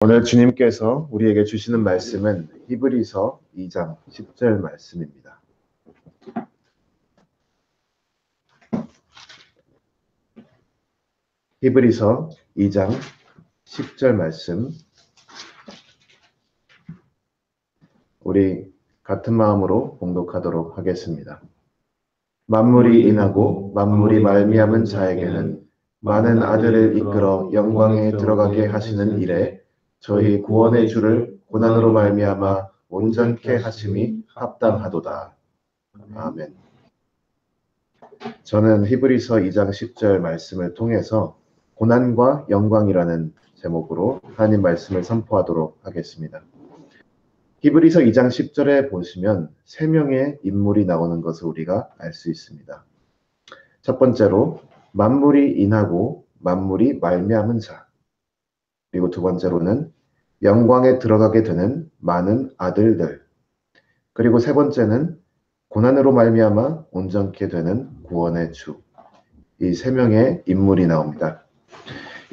오늘 주님께서 우리에게 주시는 말씀은 히브리서 2장 10절 말씀입니다. 히브리서 2장 10절 말씀, 우리 같은 마음으로 봉독하도록 하겠습니다. 만물이 인하고 만물이 말미암은 자에게는 많은 아들을 이끌어 영광에 들어가게 하시는 일에 저희 구원의 주를 고난으로 말미암아 온전케 하심이 합당하도다. 아멘. 저는 히브리서 2장 10절 말씀을 통해서 고난과 영광이라는 제목으로 하나님 말씀을 선포하도록 하겠습니다. 히브리서 2장 10절에 보시면 세 명의 인물이 나오는 것을 우리가 알 수 있습니다. 첫 번째로 만물이 인하고 만물이 말미암은 자, 그리고 두 번째로는 영광에 들어가게 되는 많은 아들들, 그리고 세 번째는 고난으로 말미암아 온전케 되는 구원의 주. 이 세 명의 인물이 나옵니다.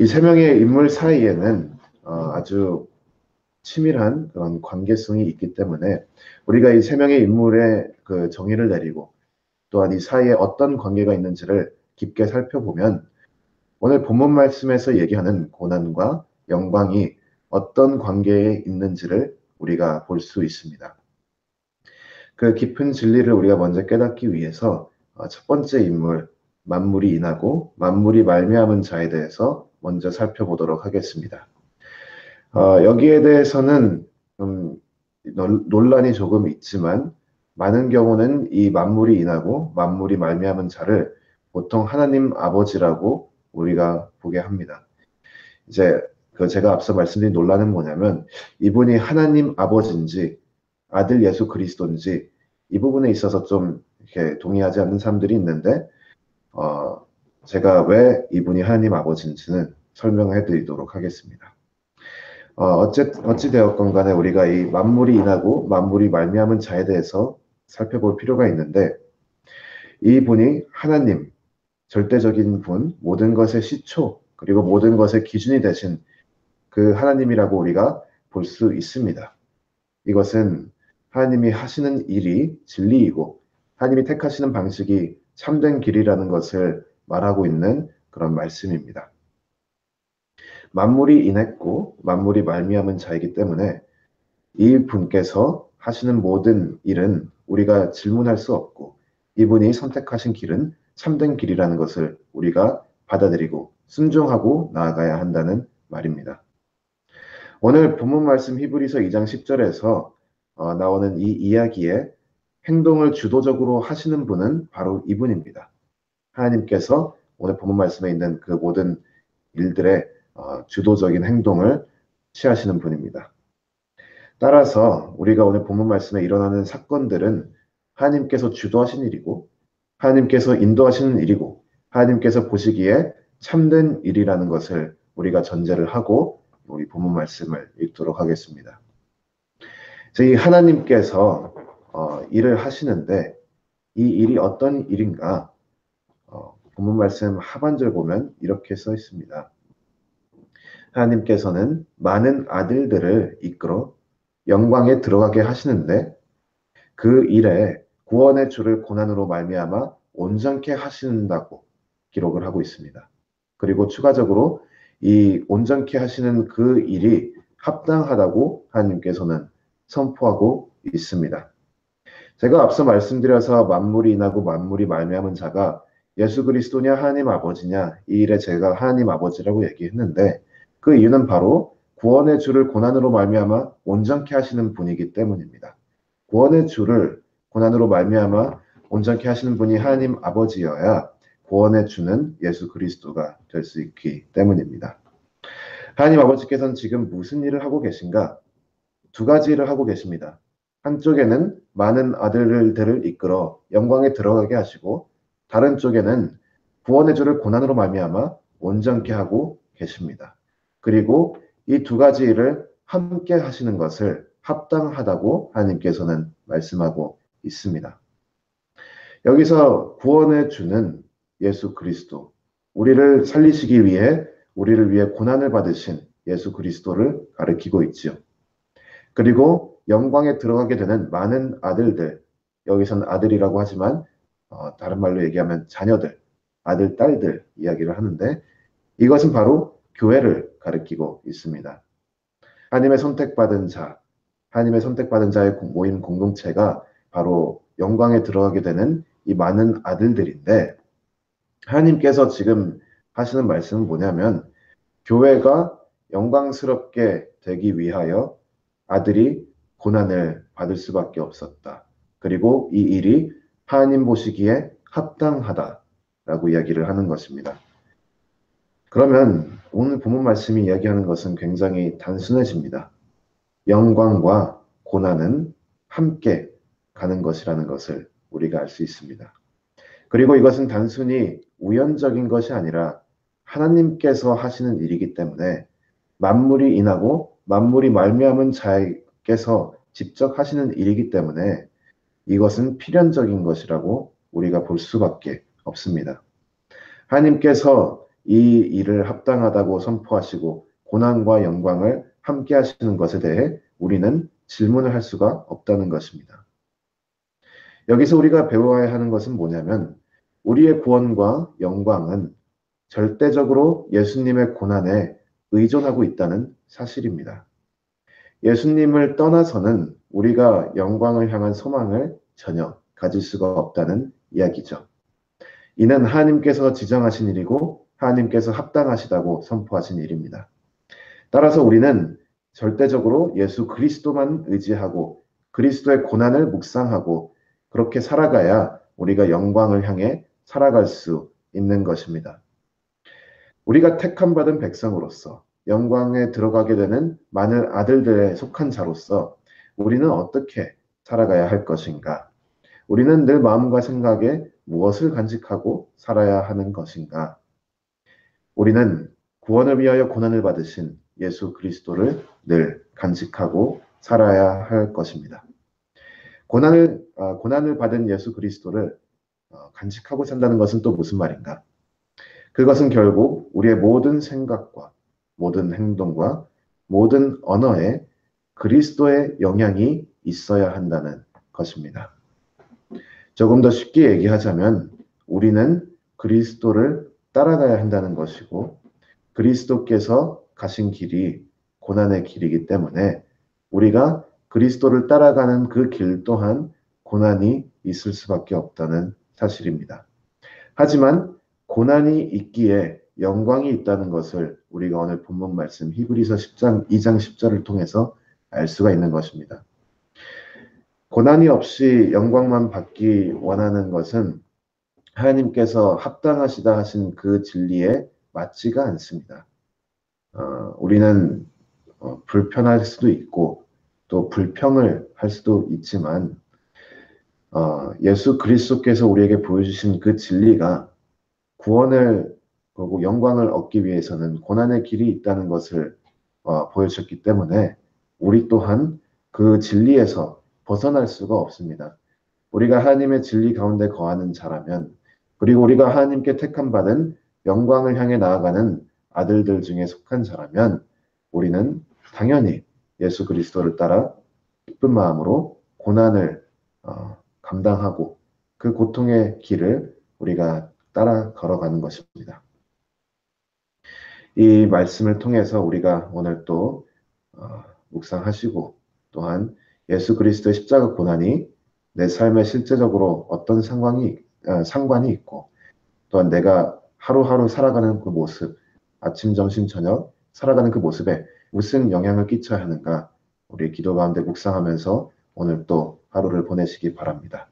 이 세 명의 인물 사이에는 아주 치밀한 그런 관계성이 있기 때문에 우리가 이 세 명의 인물의 그 정의를 내리고 또한 이 사이에 어떤 관계가 있는지를 깊게 살펴보면 오늘 본문 말씀에서 얘기하는 고난과 영광이 어떤 관계에 있는지를 우리가 볼 수 있습니다. 그 깊은 진리를 우리가 먼저 깨닫기 위해서 첫 번째 인물, 만물이 인하고 만물이 말미암은 자에 대해서 먼저 살펴보도록 하겠습니다. 여기에 대해서는 논란이 조금 있지만 많은 경우는 이 만물이 인하고 만물이 말미암은 자를 보통 하나님 아버지라고 우리가 보게 합니다. 이제 제가 앞서 말씀드린 논란은 뭐냐면 이분이 하나님 아버지인지 아들 예수 그리스도인지 이 부분에 있어서 좀 이렇게 동의하지 않는 사람들이 있는데 제가 왜 이분이 하나님 아버지인지는 설명해 드리도록 하겠습니다. 어찌 되었건 간에 우리가 이 만물이 인하고 만물이 말미암은 자에 대해서 살펴볼 필요가 있는데 이분이 하나님, 절대적인 분, 모든 것의 시초 그리고 모든 것의 기준이 되신 그 하나님이라고 우리가 볼 수 있습니다. 이것은 하나님이 하시는 일이 진리이고 하나님이 택하시는 방식이 참된 길이라는 것을 말하고 있는 그런 말씀입니다. 만물이 인했고 만물이 말미암은 자이기 때문에 이 분께서 하시는 모든 일은 우리가 질문할 수 없고 이분이 선택하신 길은 참된 길이라는 것을 우리가 받아들이고 순종하고 나아가야 한다는 말입니다. 오늘 본문 말씀 히브리서 2장 10절에서 나오는 이 이야기의 행동을 주도적으로 하시는 분은 바로 이분입니다. 하나님께서 오늘 본문 말씀에 있는 그 모든 일들의 주도적인 행동을 취하시는 분입니다. 따라서 우리가 오늘 본문 말씀에 일어나는 사건들은 하나님께서 주도하신 일이고 하나님께서 인도하시는 일이고 하나님께서 보시기에 참된 일이라는 것을 우리가 전제를 하고 우리 본문 말씀을 읽도록 하겠습니다. 이 하나님께서 일을 하시는데 이 일이 어떤 일인가? 본문 말씀 하반절 보면 이렇게 써 있습니다. 하나님께서는 많은 아들들을 이끌어 영광에 들어가게 하시는데 그 일에 구원의 주를 고난으로 말미암아 온전케 하신다고 기록을 하고 있습니다. 그리고 추가적으로 이 온전케 하시는 그 일이 합당하다고 하나님께서는 선포하고 있습니다. 제가 앞서 말씀드려서 만물이 인하고 만물이 말미암은 자가 예수 그리스도냐 하나님 아버지냐 이 일에 제가 하나님 아버지라고 얘기했는데 그 이유는 바로 구원의 주를 고난으로 말미암아 온전케 하시는 분이기 때문입니다. 구원의 주를 고난으로 말미암아 온전케 하시는 분이 하나님 아버지여야 구원의 주는 예수 그리스도가 될 수 있기 때문입니다. 하나님 아버지께서는 지금 무슨 일을 하고 계신가? 두 가지 일을 하고 계십니다. 한쪽에는 많은 아들들을 이끌어 영광에 들어가게 하시고 다른 쪽에는 구원의 주를 고난으로 말미암아 온전케 하고 계십니다. 그리고 이 두 가지 일을 함께 하시는 것을 합당하다고 하나님께서는 말씀하고 있습니다. 여기서 구원의 주는 예수 그리스도, 우리를 살리시기 위해 우리를 위해 고난을 받으신 예수 그리스도를 가리키고 있지요. 그리고 영광에 들어가게 되는 많은 아들들, 여기선 아들이라고 하지만 다른 말로 얘기하면 자녀들, 아들, 딸들 이야기를 하는데 이것은 바로 교회를 가리키고 있습니다. 하나님의 선택받은 자, 하나님의 선택받은 자의 모임 공동체가 바로 영광에 들어가게 되는 이 많은 아들들인데 하나님께서 지금 하시는 말씀은 뭐냐면 교회가 영광스럽게 되기 위하여 아들이 고난을 받을 수밖에 없었다. 그리고 이 일이 하나님 보시기에 합당하다라고 이야기를 하는 것입니다. 그러면 오늘 본문 말씀이 이야기하는 것은 굉장히 단순해집니다. 영광과 고난은 함께 가는 것이라는 것을 우리가 알 수 있습니다. 그리고 이것은 단순히 우연적인 것이 아니라 하나님께서 하시는 일이기 때문에 만물이 인하고 만물이 말미암은 자에게서 직접 하시는 일이기 때문에 이것은 필연적인 것이라고 우리가 볼 수밖에 없습니다. 하나님께서 이 일을 합당하다고 선포하시고 고난과 영광을 함께 하시는 것에 대해 우리는 질문을 할 수가 없다는 것입니다. 여기서 우리가 배워야 하는 것은 뭐냐면 우리의 구원과 영광은 절대적으로 예수님의 고난에 의존하고 있다는 사실입니다. 예수님을 떠나서는 우리가 영광을 향한 소망을 전혀 가질 수가 없다는 이야기죠. 이는 하나님께서 지정하신 일이고 하나님께서 합당하시다고 선포하신 일입니다. 따라서 우리는 절대적으로 예수 그리스도만 의지하고 그리스도의 고난을 묵상하고 그렇게 살아가야 우리가 영광을 향해 살아갈 수 있는 것입니다. 우리가 택함 받은 백성으로서 영광에 들어가게 되는 많은 아들들에 속한 자로서 우리는 어떻게 살아가야 할 것인가? 우리는 늘 마음과 생각에 무엇을 간직하고 살아야 하는 것인가? 우리는 구원을 위하여 고난을 받으신 예수 그리스도를 늘 간직하고 살아야 할 것입니다. 고난을 받은 예수 그리스도를 간직하고 산다는 것은 또 무슨 말인가? 그것은 결국 우리의 모든 생각과 모든 행동과 모든 언어에 그리스도의 영향이 있어야 한다는 것입니다. 조금 더 쉽게 얘기하자면 우리는 그리스도를 따라가야 한다는 것이고 그리스도께서 가신 길이 고난의 길이기 때문에 우리가 그리스도를 따라가는 그 길 또한 고난이 있을 수밖에 없다는 사실입니다. 하지만 고난이 있기에 영광이 있다는 것을 우리가 오늘 본문 말씀 히브리서 2장 10절을 통해서 알 수가 있는 것입니다. 고난이 없이 영광만 받기 원하는 것은 하나님께서 합당하시다 하신 그 진리에 맞지가 않습니다. 우리는 불편할 수도 있고 또 불평을 할 수도 있지만 예수 그리스도께서 우리에게 보여주신 그 진리가 구원을 그리고 영광을 얻기 위해서는 고난의 길이 있다는 것을 보여주셨기 때문에 우리 또한 그 진리에서 벗어날 수가 없습니다. 우리가 하나님의 진리 가운데 거하는 자라면 그리고 우리가 하나님께 택함 받은 영광을 향해 나아가는 아들들 중에 속한 자라면 우리는 당연히 예수 그리스도를 따라 기쁜 마음으로 고난을 감당하고 그 고통의 길을 우리가 따라 걸어가는 것입니다. 이 말씀을 통해서 우리가 오늘 또 묵상하시고 또한 예수 그리스도의 십자가 고난이 내 삶에 실제적으로 어떤 상관이 있고 또한 내가 하루하루 살아가는 그 모습, 아침, 점심, 저녁 살아가는 그 모습에 무슨 영향을 끼쳐야 하는가 우리 기도 가운데 묵상하면서 오늘 또 하루를 보내시기 바랍니다.